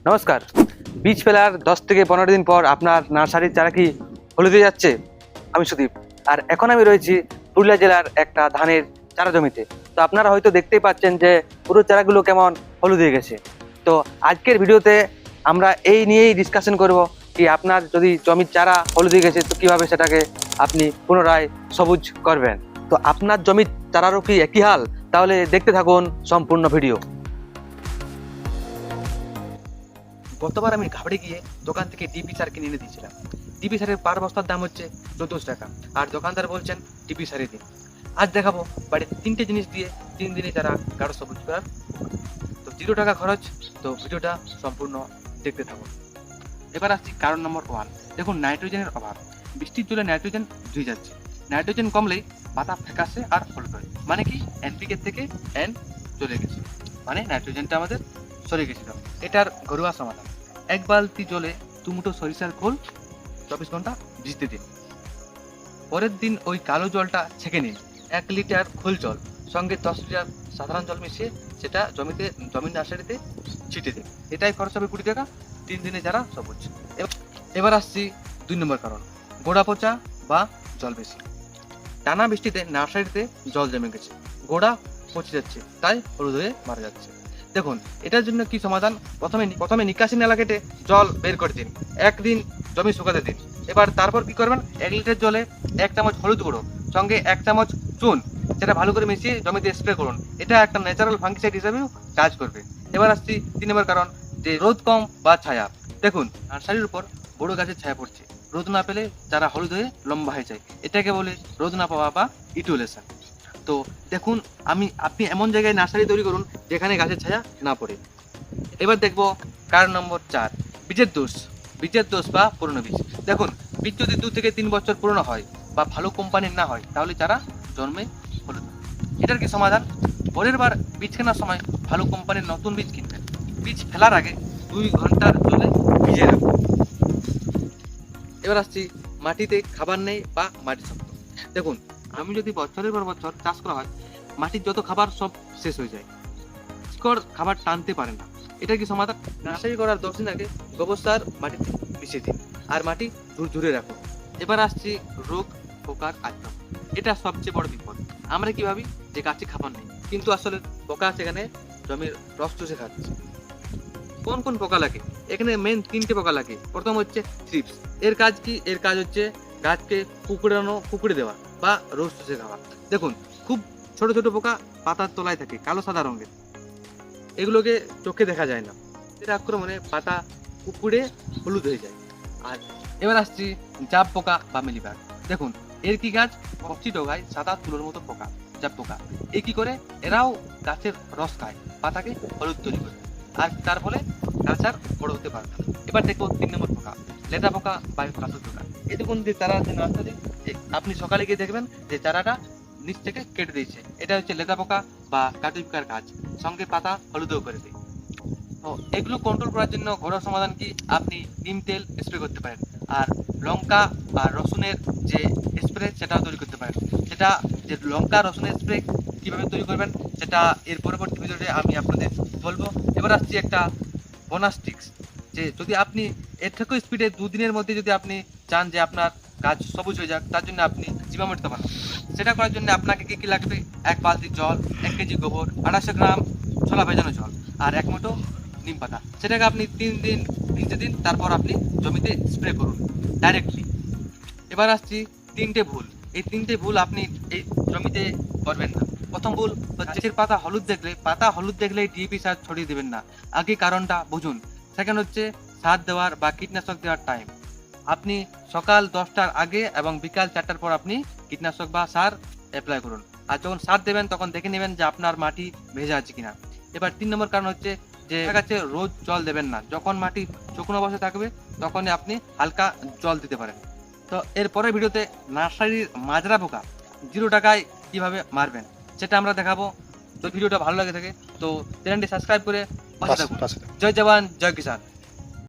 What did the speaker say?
নমস্কার। বীজ ফেলার 10 থেকে 15 দিন পর আপনার নার্সারির চারা কি হলুদ হয়ে যাচ্ছে? আমি সুদীপ, আর এখন আমি রয়েছি পুরুলিয়া জেলার একটা ধানের চারা জমিতে। তো আপনারা হয়তো দেখতেই পাচ্ছেন যে পুরো চারাগুলো কেমন হলুদ হয়ে গেছে। তো আজকের ভিডিওতে আমরা এই নিয়েই ডিসকাশন করব কি আপনার যদি জমির চারা হলুদ হয়ে গেছে তো কিভাবে সেটাকে আপনি পুনরায় সবুজ করবেন। তো আপনার জমির চারারও কি একই হাল? তাহলে দেখতে থাকুন সম্পূর্ণ ভিডিও। গতবার আমি ঘাবড়ে গিয়ে দোকান থেকে ডিপি সার কিনে এনে দিয়েছিলাম। ডিপি সারের পার বস্তার দাম হচ্ছে 14 টাকা, আর দোকানদার বলছেন ডিপি সারে দিন। আজ দেখাবো বাড়িতে 3টে জিনিস দিয়ে 3 দিনে তারা গাঢ় সবুজ করার। তো 0 টাকা খরচ। তো ভিডিওটা সম্পূর্ণ দেখতে থাকুন। এবার আসছি কারণ নম্বর 1। দেখুন, নাইট্রোজেনের অভাব। বৃষ্টির জলে নাইট্রোজেন ধুয়ে যাচ্ছে। নাইট্রোজেন কমলেই পাতা ফ্যাকাশে আর হলুদ হয়। মানে কি, এনপিকে থেকে এন চলে গেছে, মানে নাইট্রোজেনটা আমাদের সরে গেছিল। এটার ঘরোয়া সমাধান: 1 বালতি জলে 2 মুঠো সরিষার খোল 24 ঘন্টা ভিজতে দিন। পরের দিন ওই কালো জলটা ছেঁকে নিন। 1 লিটার খোল জল সঙ্গে 10 লিটার সাধারণ জল মিশিয়ে সেটা জমির নার্সারিতে ছিটে দিন। এটাই খরচ হবে 20 টাকা। 3 দিনে যারা সবুজ। এবার আসছি 2 নম্বর কারণ: গোড়া পচা বা জল বেশি। টানা বৃষ্টিতে নার্সারিতে জল জমে গেছে, গোড়া পচে যাচ্ছে, তাই হলুদ হয়ে মারা যাচ্ছে। দেখুন, এটার জন্য কি সমাধান: প্রথমে নিকাশি নালা কেটে জল বের করে দিন। 1 দিন জমি শুকাতে দিন। এবার তারপর কি করবেন, 1 লিটার জলে 1 চামচ হলুদ গুঁড়ো সঙ্গে 1 চামচ চুন, সেটা ভালো করে মিশিয়ে জমিতে স্প্রে করুন। এটা একটা ন্যাচারাল ফাঙ্গিসাইড হিসেবেও কাজ করবে। এবার আসছি 3 নম্বর কারণ: যে রোদ কম বা ছায়া। দেখুন, নার্সারির উপর বড় গাছের ছায়া পড়ছে, রোদ না পেলে চারা হলুদ হয়ে লম্বা হয়ে যায়। এটাকে বলে রোদ না পাওয়া বা ইটুলেশন। তো দেখুন, আপনি এমন জায়গায় নার্সারি তৈরি করুন যেখানে গাছের ছায়া না পড়ে। এবার দেখব কারণ নম্বর 4: বীজের দোষ বা পুরনো বীজ। দেখুন, বীজ যদি 2 থেকে 3 বছর পুরনো হয় বা ভালো কোম্পানির না হয় তাহলে চারা জন্মে হলুদ। এটার কি সমাধান: পরের বার বীজ কেনার সময় ভালো কোম্পানির নতুন বীজ কিনবেন। বীজ ফেলার আগে 2 ঘন্টার জলে ভিজিয়ে রাখুন। এবার আসছি মাটিতে খাবার নেই বা মাটি শক্ত। দেখুন, আমি যদি বছরের পর বছর চাষ করা হয়, মাটির যত খাবার সব শেষ হয়ে যায়, শিকড় খাবার টানতে পারে না। এটা কি সমাধান: নার্সারি করার 10 দিন আগে গোবর সার মাটিতে মিশিয়ে দিন আর মাটি ঝুরঝুরে রাখুন। এবার আসছি রোগ পোকার আক্রমণ। এটা সবচেয়ে বড় বিপদ। আমরা কি ভাবি যে গাছে খাবার নেই, কিন্তু আসলে পোকা সেখানে জমির রস চুষে খাচ্ছে। কোন কোন পোকা লাগে? এখানে মেন 3টে পোকা লাগে। প্রথম হচ্ছে থ্রিপস। এর কাজ কি? এর কাজ হচ্ছে গাছকে কুকুড়ে দেওয়া বা রস চুষে খাওয়া। দেখুন, খুব ছোট ছোট পোকা পাতার তলায় থাকে, কালো সাদা রঙের। এগুলোকে চোখে দেখা যায় না। এর আক্রমণে পাতা কুকুড়ে হলুদ হয়ে যায়। আর এবার আসছি জাব পোকা বা মিলিবাগ। দেখুন, এর কি কাজ? কচি ডগায় সাদা তুলোর মতো পোকা, জাব পোকা। এ কি করে? এরাও গাছের রস খায়, পাতাকে হলুদ তৈরি করে, আর তার ফলে গাছ আর বড় হতে পারে না। এবার দেখবো 3 নম্বর পোকা: লেদা পোকা বা কাঁচুর পোকা। এই দেখুন, যে চারা আছে নার্সারি, আপনি সকালে গিয়ে দেখবেন যে চারাটা নিচ থেকে কেটে দিয়েছে। এটা হচ্ছে লেদা পোকা বা কাটুই পোকার কাজ, সঙ্গে পাতা হলুদও করে দেয়। তো এগুলো কন্ট্রোল করার জন্য ঘরোয়া সমাধান কি, আপনি নিম তেল স্প্রে করতে পারেন, আর লঙ্কা আর রসুনের যে স্প্রে সেটাও তৈরি করতে পারেন। সেটা যে লঙ্কা রসুনের স্প্রে কিভাবে তৈরি করবেন সেটা এর পরবর্তী ভিডিওতে আমি আপনাদের বলবো। এবার আসছি একটা বোনাস টিক্স, যে যদি আপনি এর থেকেও স্পিডে 2 দিনের মধ্যে যদি আপনি চান যে আপনার গাছ সবুজ হয়ে যাক, তার জন্য আপনি জীবামৃত বানান। সেটা করার জন্য আপনাকে কি কি লাগবে: 1 বালতি জল, 1 কেজি গোবর, 250 গ্রাম ছোলা ভেজানো জল, আর 1 মুঠো নিম পাতা। সেটাকে আপনি 3 দিন ভিজতে দিন, তারপর আপনি জমিতে স্প্রে করুন ডাইরেক্টলি। এবার আসছি 3টে ভুল। এই 3টে ভুল আপনি এই জমিতে করবেন না। প্রথম ভুল হচ্ছে গাছের পাতা হলুদ দেখলে ডিএপি সার ছড়িয়ে দেবেন না, আগে কারণটা বুঝুন। সেকেন্ড হচ্ছে সার দেওয়ার বা কীটনাশক দেওয়ার টাইম। আপনি সকাল 10টার আগে এবং বিকাল 4টার পর আপনি কীটনাশক বা সার অ্যাপ্লাই করুন। আর যখন সার দেবেন তখন দেখে নেবেন যে আপনার মাটি ভেজা আছে কিনা। এবার 3 নম্বর কারণ হচ্ছে যে গাছে রোজ জল দেবেন না। যখন মাটি শুকনো অবস্থায় থাকবে তখনই আপনি হালকা জল দিতে পারেন। তো এর পরের ভিডিওতে নার্সারির মাজরা পোকা 0 টাকায় কিভাবে মারবেন সেটা আমরা দেখাবো। তো ভিডিওটা ভালো লাগে থাকে তো চ্যানেলটি সাবস্ক্রাইব করে পাশে থাকুন। জয় জওয়ান, জয় কিষান।